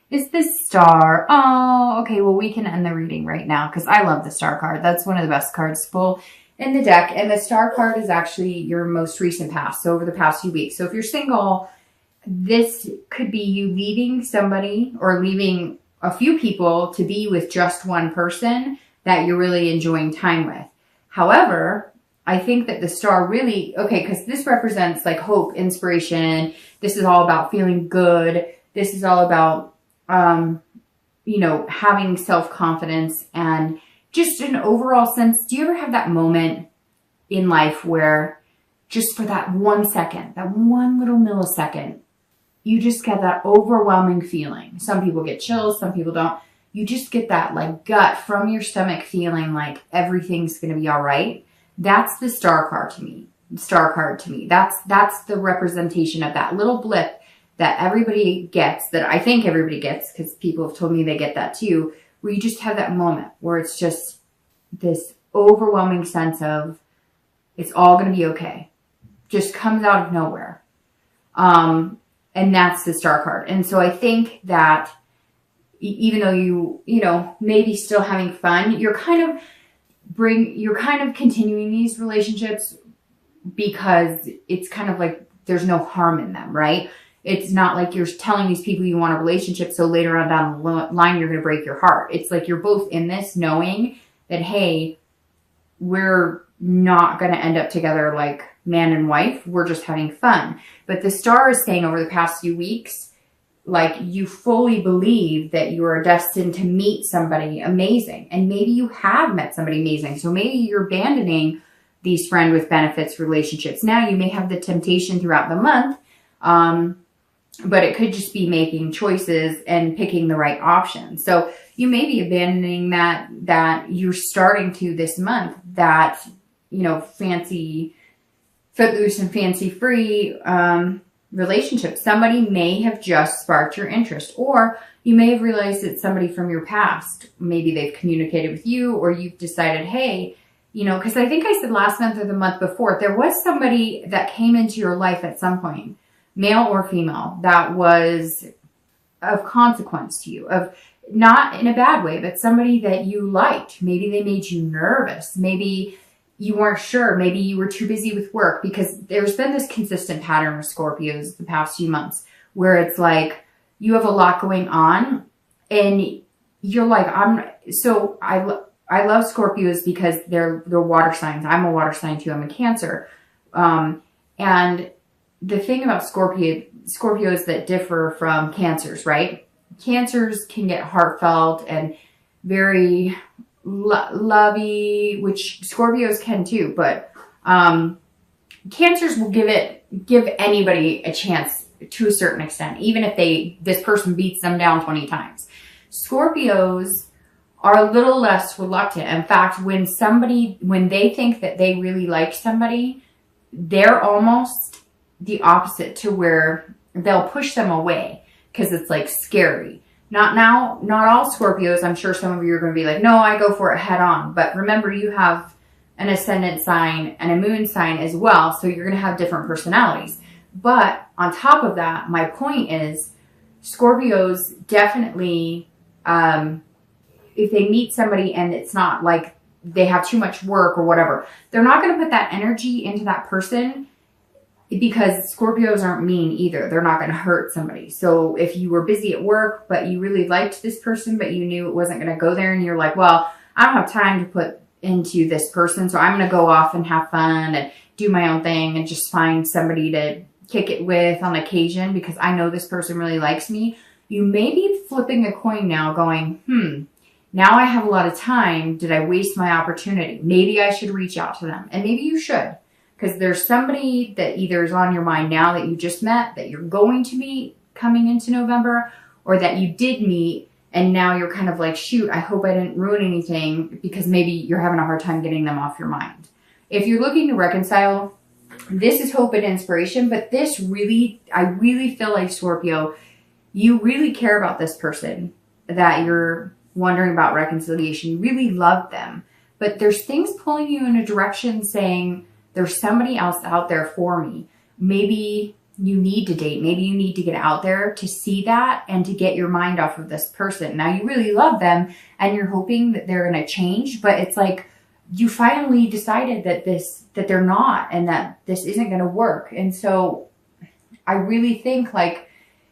is this star. Oh, okay. Well, we can end the reading right now because I love the star card. That's one of the best cards to pull in the deck. And the star card is actually your most recent past. So over the past few weeks. So if you're single, this could be you leaving somebody or leaving a few people to be with just one person that you're really enjoying time with. However, I think that the star really, okay, because this represents like hope, inspiration. This is all about feeling good. This is all about, you know, having self-confidence and just an overall sense. Do you ever have that moment in life where just for that 1 second, that one little millisecond, you just get that overwhelming feeling? Some people get chills, some people don't. You just get that like gut from your stomach feeling like everything's going to be all right. That's the star card to me. That's the representation of that little blip that everybody gets, that I think everybody gets, because people have told me they get that too, where you just have that moment where it's just this overwhelming sense of it's all going to be okay. Just comes out of nowhere. And that's the star card. And so I think that even though you know, maybe still having fun, you're kind of continuing these relationships because it's kind of like there's no harm in them, right? It's not like you're telling these people you want a relationship so later on down the line you're going to break your heart. It's like you're both in this knowing that, hey, we're not going to end up together like man and wife. We're just having fun. But the star is saying over the past few weeks, like you fully believe that you are destined to meet somebody amazing. And maybe you have met somebody amazing. So maybe you're abandoning these friend with benefits relationships. Now you may have the temptation throughout the month, but it could just be making choices and picking the right option. So you may be abandoning that you're starting to this month, that, you know, fancy, footloose and fancy free relationship. Somebody may have just sparked your interest, or you may have realized that somebody from your past, maybe they've communicated with you, or you've decided, hey, you know, because I think I said last month or the month before, there was somebody that came into your life at some point, male or female, that was of consequence to you, of not in a bad way, but somebody that you liked. Maybe they made you nervous. Maybe you weren't sure. Maybe you were too busy with work, because there's been this consistent pattern with Scorpios the past few months where it's like you have a lot going on and you're like, I love Scorpios because they're water signs. I'm a water sign too. I'm a Cancer. And the thing about Scorpios that differ from Cancers, right? Cancers can get heartfelt and very lovey, which Scorpios can too, but Cancers will give anybody a chance to a certain extent, even if this person beats them down 20 times. Scorpios are a little less reluctant. In fact, when they think that they really like somebody, they're almost the opposite, to where they'll push them away because it's like scary. Not all Scorpios. I'm sure some of you are going to be like, no, I go for it head on. But remember, you have an ascendant sign and a moon sign as well. So you're going to have different personalities. But on top of that, my point is Scorpios definitely, if they meet somebody and it's not like they have too much work or whatever, they're not going to put that energy into that person, because Scorpios aren't mean either. They're not going to hurt somebody. So if you were busy at work, but you really liked this person, but you knew it wasn't going to go there, and you're like, well, I don't have time to put into this person, so I'm going to go off and have fun and do my own thing and just find somebody to kick it with on occasion because I know this person really likes me. You may be flipping a coin now going, now I have a lot of time. Did I waste my opportunity? Maybe I should reach out to them. And maybe you should. Because there's somebody that either is on your mind now that you just met, that you're going to meet coming into November, or that you did meet and now you're kind of like, shoot, I hope I didn't ruin anything, because maybe you're having a hard time getting them off your mind. If you're looking to reconcile, this is hope and inspiration, but this really, I really feel like, Scorpio, you really care about this person that you're wondering about reconciliation. You really love them, but there's things pulling you in a direction saying, there's somebody else out there for me. Maybe you need to date. Maybe you need to get out there to see that and to get your mind off of this person. Now you really love them and you're hoping that they're going to change, but it's like you finally decided that they're not, and that this isn't going to work. And so I really think like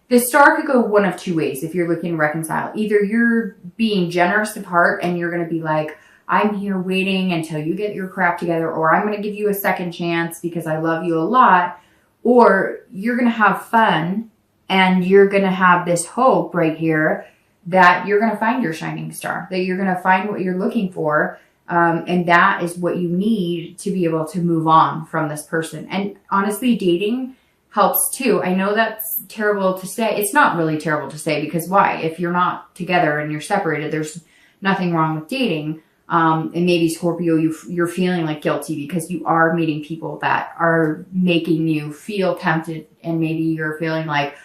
the star could go one of two ways if you're looking to reconcile. Either you're being generous of heart and you're going to be like, I'm here waiting until you get your crap together, or I'm going to give you a second chance because I love you a lot. Or you're going to have fun and you're going to have this hope right here that you're going to find your shining star, that you're going to find what you're looking for. And that is what you need to be able to move on from this person. And honestly, dating helps too. I know that's terrible to say. It's not really terrible to say, because why? If you're not together and you're separated, there's nothing wrong with dating. And maybe Scorpio, you're feeling like guilty because you are meeting people that are making you feel tempted, and maybe you're feeling like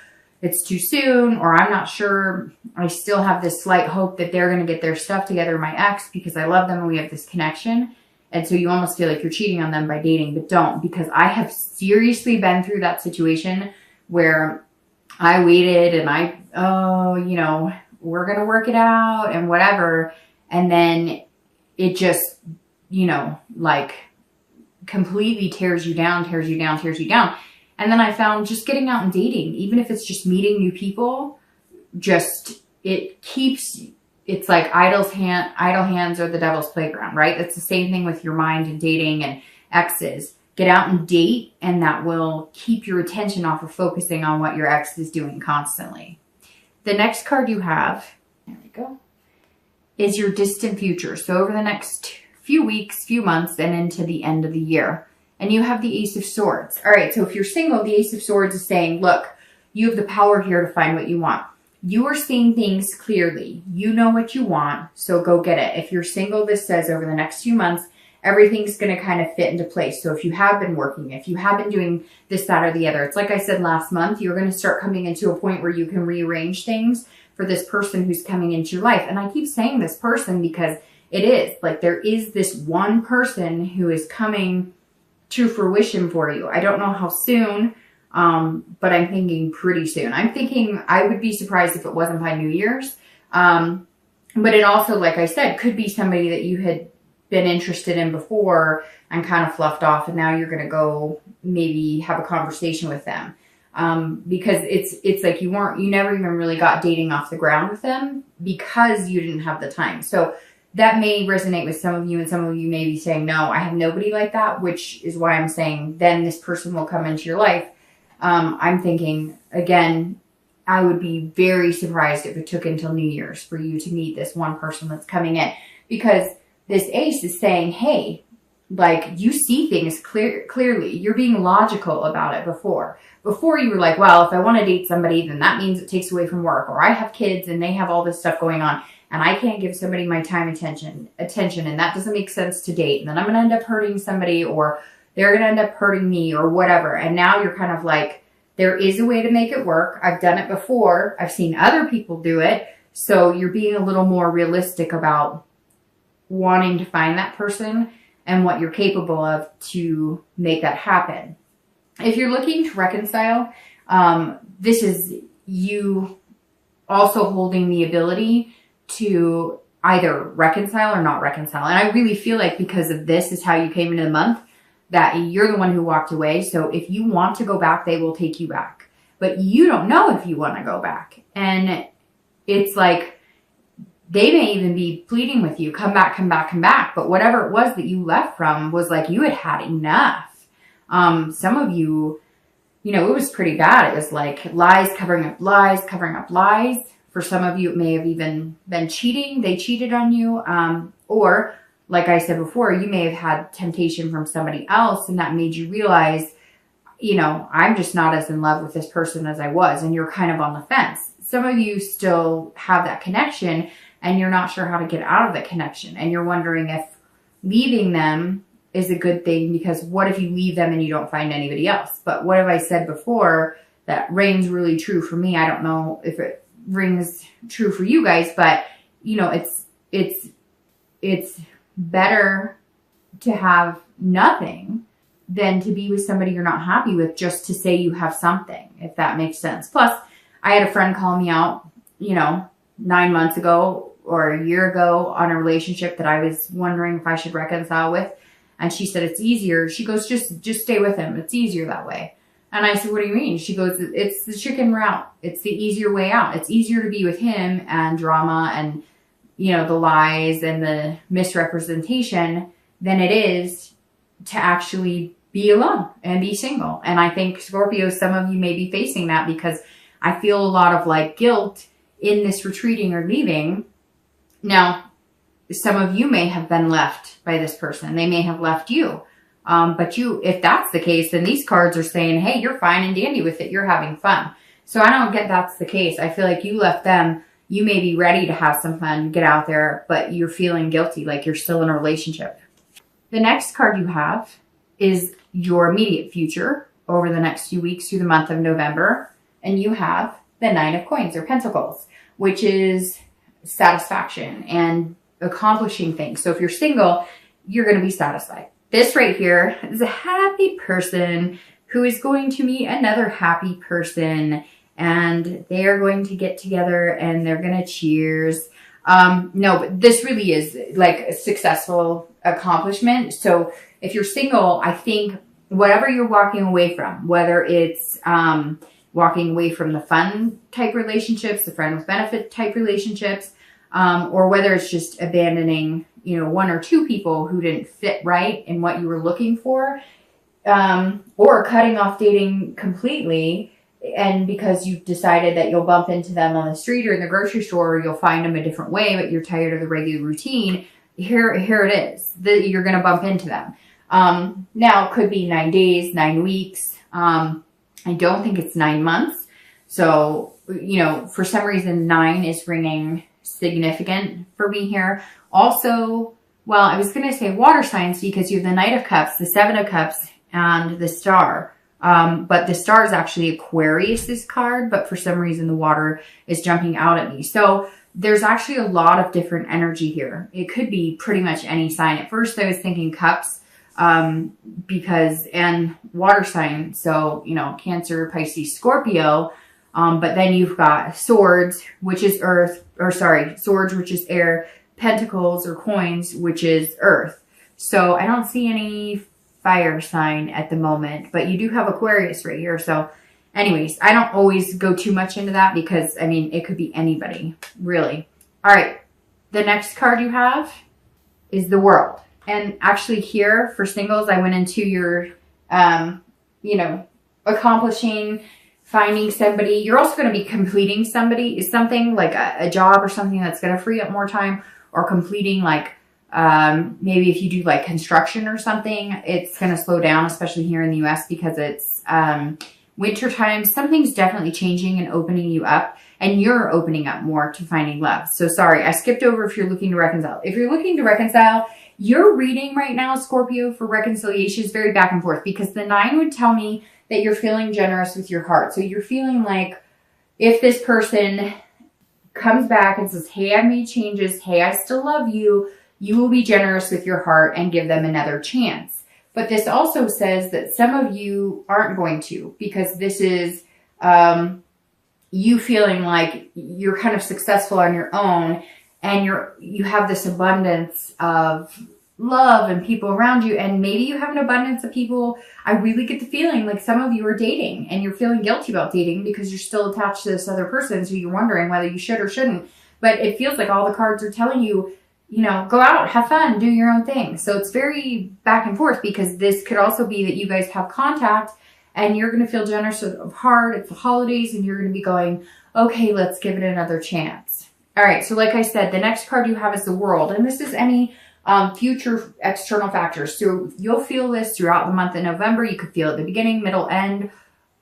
it's too soon, or I'm not sure. I still have this slight hope that they're going to get their stuff together, my ex, because I love them and we have this connection. And so you almost feel like you're cheating on them by dating, but don't, because I have seriously been through that situation where I waited and you know, we're going to work it out and whatever. And then it just, you know, like completely tears you down. And then I found just getting out and dating, even if it's just meeting new people, it's like idle hands are the devil's playground, right? It's the same thing with your mind and dating and exes. Get out and date, and that will keep your attention off of focusing on what your ex is doing constantly. The next card you have, there we go, is your distant future. So over the next few weeks, few months, and into the end of the year. And you have the Ace of Swords. All right, so if you're single, the Ace of Swords is saying, look, you have the power here to find what you want. You are seeing things clearly. You know what you want, so go get it. If you're single, this says over the next few months, everything's going to kind of fit into place. So if you have been working, if you have been doing this, that, or the other, it's like I said last month, you're going to start coming into a point where you can rearrange things for this person who's coming into your life. And I keep saying this person because it is like there is this one person who is coming to fruition for you. I don't know how soon, but I'm thinking pretty soon. I'm thinking I would be surprised if it wasn't by New Year's. But it also, like I said, could be somebody that you had been interested in before and kind of fluffed off, and now you're going to go maybe have a conversation with them. Because it's like you never even really got dating off the ground with them because you didn't have the time. So that may resonate with some of you, and some of you may be saying, no, I have nobody like that, which is why I'm saying then this person will come into your life. I'm thinking, again, I would be very surprised if it took until New Year's for you to meet this one person that's coming in, because this ace is saying, hey, like you see things clearly. You're being logical about it before. Before you were like, well, if I want to date somebody, then that means it takes away from work, or I have kids and they have all this stuff going on and I can't give somebody my time, attention, and that doesn't make sense to date. And then I'm going to end up hurting somebody, or they're going to end up hurting me, or whatever. And now you're kind of like, there is a way to make it work. I've done it before. I've seen other people do it. So you're being a little more realistic about wanting to find that person and what you're capable of to make that happen. If you're looking to reconcile, this is you also holding the ability to either reconcile or not reconcile. And I really feel like because of this is how you came into the month, that you're the one who walked away. So if you want to go back, they will take you back. But you don't know if you want to go back. And it's like, they may even be pleading with you, come back, come back, come back. But whatever it was that you left from was like you had had enough. Some of you, you know, it was pretty bad. It was like lies covering up lies, covering up lies. For some of you, it may have even been cheating. They cheated on you. Or, like I said before, you may have had temptation from somebody else, and that made you realize, you know, I'm just not as in love with this person as I was. And you're kind of on the fence. Some of you still have that connection, and you're not sure how to get out of the connection. And you're wondering if leaving them is a good thing, because what if you leave them and you don't find anybody else? But what have I said before that rings really true for me? I don't know if it rings true for you guys, but you know, it's better to have nothing than to be with somebody you're not happy with just to say you have something, if that makes sense. Plus, I had a friend call me out, 9 months ago or a year ago on a relationship that I was wondering if I should reconcile with. And she said, it's easier. She goes, just stay with him. It's easier that way. And I said, what do you mean? She goes, it's the chicken route. It's the easier way out. It's easier to be with him and drama and, the lies and the misrepresentation than it is to actually be alone and be single. And I think Scorpio, some of you may be facing that because I feel a lot of guilt in this retreating or leaving. Now, some of you may have been left by this person. They may have left you. But if that's the case, then these cards are saying, hey, you're fine and dandy with it. You're having fun. So I don't get that's the case. I feel like you left them. You may be ready to have some fun, get out there, but you're feeling guilty, like you're still in a relationship. The next card you have is your immediate future over the next few weeks through the month of November. And you have the Nine of Coins or Pentacles, which is satisfaction and accomplishing things. So if you're single, you're going to be satisfied. This right here is a happy person who is going to meet another happy person, and they are going to get together and they're going to cheers. No, but this really is like a successful accomplishment. So if you're single, I think whatever you're walking away from, whether it's walking away from the fun type relationships, the friend with benefit type relationships, or whether it's just abandoning, one or two people who didn't fit right in what you were looking for, or cutting off dating completely. And because you've decided that you'll bump into them on the street or in the grocery store, or you'll find them a different way, but you're tired of the regular routine. Here it is that you're going to bump into them. Now it could be 9 days, 9 weeks. I don't think it's 9 months. So, for some reason, 9 is ringing significant for me here. Also, well, I was going to say water signs because you have the Knight of Cups, the Seven of Cups, and the Star. But the Star is actually Aquarius, this card, but for some reason the water is jumping out at me. So there's actually a lot of different energy here. It could be pretty much any sign. At first I was thinking cups, and water sign. So, Cancer, Pisces, Scorpio. But then you've got swords, which is swords, which is air, pentacles or coins, which is earth. So I don't see any fire sign at the moment, but you do have Aquarius right here. So anyways, I don't always go too much into that because, it could be anybody, really. All right. The next card you have is the World. And actually here for singles, I went into your, accomplishing, finding somebody. You're also going to be completing something like a job or something that's going to free up more time, or completing maybe if you do construction or something, it's going to slow down, especially here in the US because it's winter time. Something's definitely changing and opening you up, and you're opening up more to finding love. So sorry, I skipped over if you're looking to reconcile. If you're looking to reconcile, your reading right now, Scorpio, for reconciliation is very back and forth because the 9 would tell me that you're feeling generous with your heart. So you're feeling like if this person comes back and says, hey, I made changes, hey, I still love you, you will be generous with your heart and give them another chance. But this also says that some of you aren't going to, because this is you feeling like you're kind of successful on your own, and you have this abundance of love and people around you, and maybe you have an abundance of people. I really get the feeling like some of you are dating and you're feeling guilty about dating because you're still attached to this other person, so you're wondering whether you should or shouldn't. But it feels like all the cards are telling you, go out, have fun, do your own thing. So it's very back and forth because this could also be that you guys have contact and you're going to feel generous of heart. It's the holidays and you're going to be going, okay, let's give it another chance. All right. So like I said, the next card you have is the World, and this is any future external factors. So you'll feel this throughout the month of November. You could feel it at the beginning, middle, end,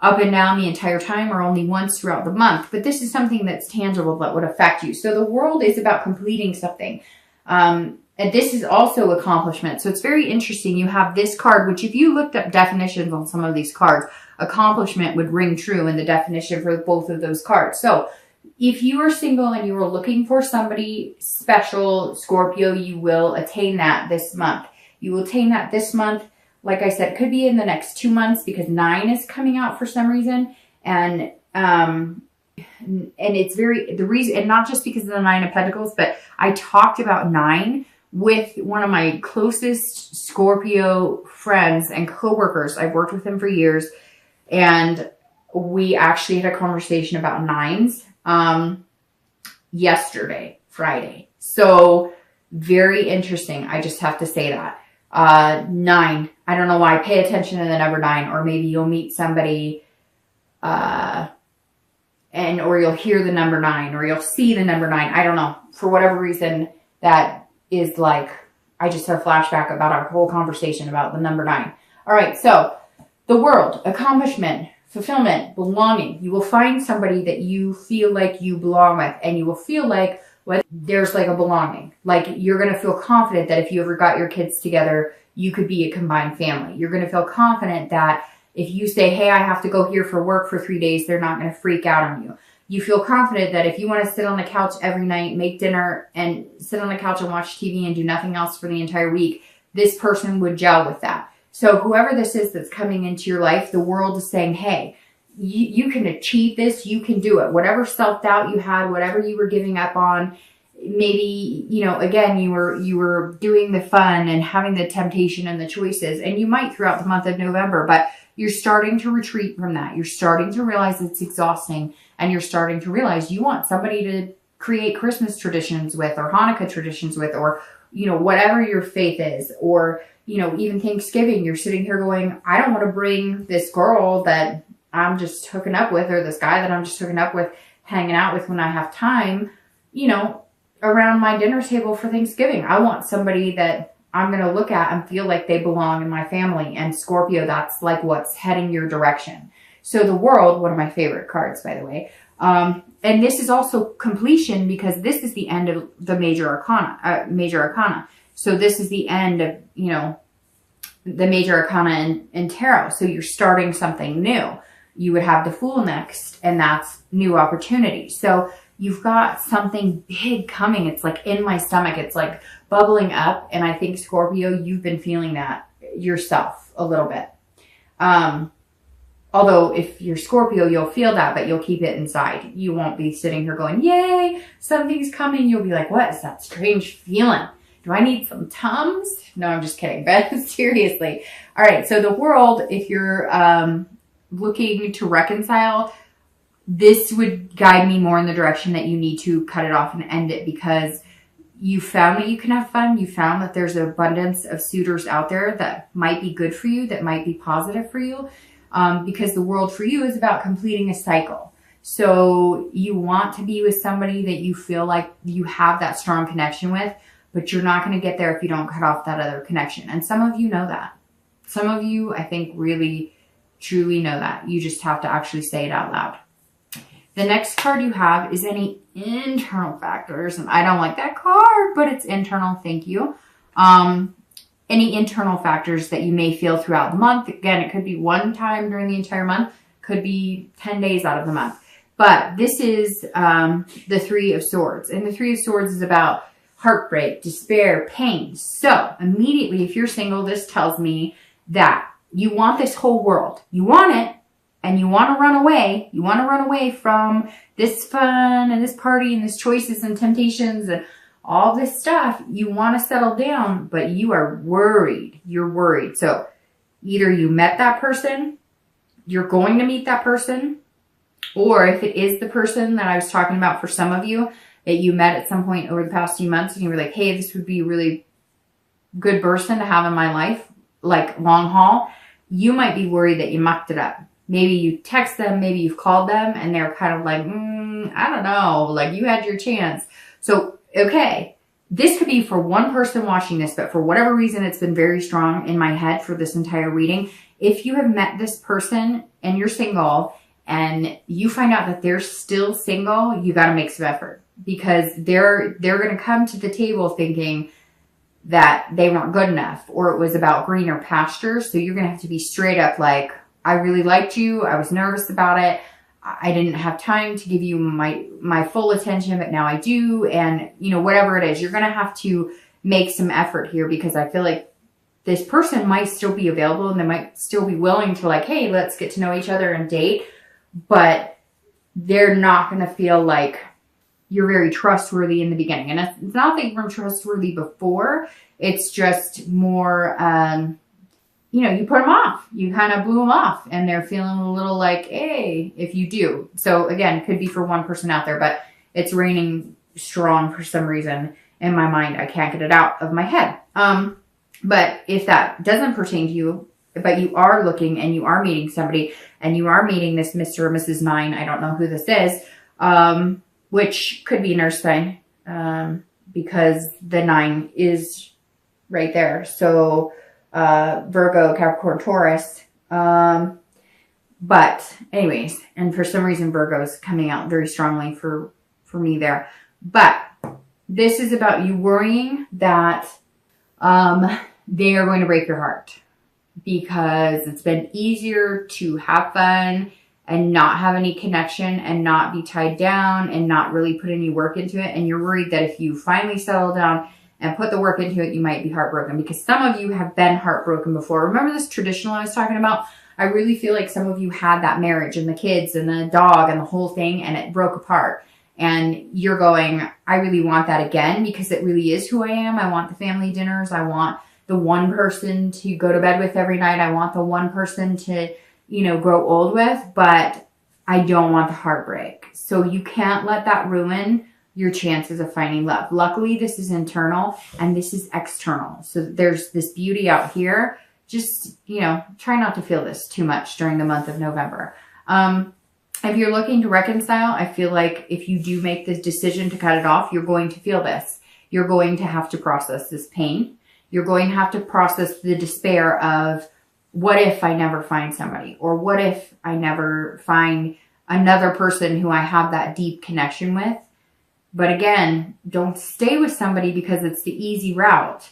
up and down the entire time, or only once throughout the month. But this is something that's tangible that would affect you. So the World is about completing something. And this is also accomplishment. So it's very interesting. You have this card, which if you looked up definitions on some of these cards, accomplishment would ring true in the definition for both of those cards. So if you are single and you are looking for somebody special, Scorpio, you will attain that this month. You will attain that this month. like I said, it could be in the next 2 months because 9 is coming out for some reason. And it's the reason, and not just because of the 9 of Pentacles, but I talked about 9 with one of my closest Scorpio friends and coworkers. I've worked with him for years, and we actually had a conversation about 9s yesterday, Friday. So very interesting. I just have to say that. 9. I don't know why. Pay attention to the number 9, or maybe you'll meet somebody, or you'll hear the number 9, or you'll see the number 9. I don't know. For whatever reason, that is like, I just had a flashback about our whole conversation about the number 9. All right. So the world, accomplishment, fulfillment, belonging. You will find somebody that you feel like you belong with, and you will feel like there's like a belonging. Like you're going to feel confident that if you ever got your kids together, you could be a combined family. You're going to feel confident that if you say, hey, I have to go here for work for 3 days, they're not going to freak out on you. You feel confident that if you want to sit on the couch every night, make dinner, and sit on the couch and watch TV and do nothing else for the entire week, this person would gel with that. So whoever this is that's coming into your life, the world is saying, hey, you can achieve this. You can do it. Whatever self-doubt you had, whatever you were giving up on, maybe, again, you were doing the fun and having the temptation and the choices, and you might throughout the month of November, but you're starting to retreat from that. You're starting to realize it's exhausting, and you're starting to realize you want somebody to create Christmas traditions with, or Hanukkah traditions with, or, whatever your faith is, or, even Thanksgiving. You're sitting here going, I don't want to bring this girl that I'm just hooking up with, or this guy that I'm just hooking up with, hanging out with when I have time, around my dinner table for Thanksgiving. I want somebody that I'm going to look at and feel like they belong in my family. And Scorpio, that's like what's heading your direction. So the world, one of my favorite cards, by the way. And this is also completion, because this is the end of the major arcana. So this is the end of, the major arcana in tarot. So you're starting something new. You would have the Fool next, and that's new opportunity. So you've got something big coming. It's like in my stomach. It's like bubbling up. And I think, Scorpio, you've been feeling that yourself a little bit. Although if you're Scorpio, you'll feel that, but you'll keep it inside. You won't be sitting here going, yay, something's coming. You'll be like, what is that strange feeling? Do I need some Tums? No, I'm just kidding. But seriously. All right. So the world, if you're looking to reconcile, this would guide me more in the direction that you need to cut it off and end it, because you found that you can have fun. You found that there's an abundance of suitors out there that might be good for you, that might be positive for you, because the world for you is about completing a cycle. So you want to be with somebody that you feel like you have that strong connection with, but you're not going to get there if you don't cut off that other connection. And some of you know that. Some of you, I think, really, truly know that. You just have to actually say it out loud. The next card you have is any internal factors. And I don't like that card, but it's internal. Thank you. Any internal factors that you may feel throughout the month. Again, it could be one time during the entire month. Could be 10 days out of the month. But this is the Three of Swords. And the Three of Swords is about heartbreak, despair, pain. So immediately, if you're single, this tells me that you want this whole world. You want it. And you want to run away. You want to run away from this fun and this party and this choices and temptations and all this stuff. You want to settle down, but you are worried. You're worried. So either you met that person, you're going to meet that person, or if it is the person that I was talking about for some of you that you met at some point over the past few months, and you were like, hey, this would be a really good person to have in my life, like long haul, you might be worried that you mucked it up. Maybe you text them, maybe you've called them, and they're kind of like, I don't know, like you had your chance. So, okay, this could be for one person watching this, but for whatever reason, it's been very strong in my head for this entire reading. If you have met this person and you're single and you find out that they're still single, you got to make some effort, because they're going to come to the table thinking that they weren't good enough, or it was about greener pastures. So you're going to have to be straight up like, I really liked you. I was nervous about it. I didn't have time to give you my full attention, but now I do. And, whatever it is, you're going to have to make some effort here, because I feel like this person might still be available and they might still be willing to like, hey, let's get to know each other and date, but they're not going to feel like you're very trustworthy in the beginning. And it's not that you weren't trustworthy before. It's just more, you know, you put them off. You kind of blew them off and they're feeling a little like, hey, if you do. So again, it could be for one person out there, but it's raining strong for some reason in my mind. I can't get it out of my head. But if that doesn't pertain to you, but you are looking and you are meeting somebody and you are meeting this Mr. or Mrs. 9, I don't know who this is, which could be an earth sign, because the 9 is right there. So, Virgo, Capricorn, Taurus. But anyways, and for some reason, Virgo is coming out very strongly for me there. But this is about you worrying that, they are going to break your heart because it's been easier to have fun and not have any connection and not be tied down and not really put any work into it. And you're worried that if you finally settle down and put the work into it, you might be heartbroken, because some of you have been heartbroken before. Remember this traditional I was talking about? I really feel like some of you had that marriage and the kids and the dog and the whole thing, and it broke apart. And you're going, I really want that again because it really is who I am. I want the family dinners. I want the one person to go to bed with every night. I want the one person to, you know, grow old with, but I don't want the heartbreak. So you can't let that ruin your chances of finding love. Luckily, this is internal and this is external. So there's this beauty out here. Just, you know, try not to feel this too much during the month of November. If you're looking to reconcile, I feel like if you do make this decision to cut it off, you're going to feel this. You're going to have to process this pain. You're going to have to process the despair of, what if I never find somebody? Or what if I never find another person who I have that deep connection with? But again, don't stay with somebody because it's the easy route.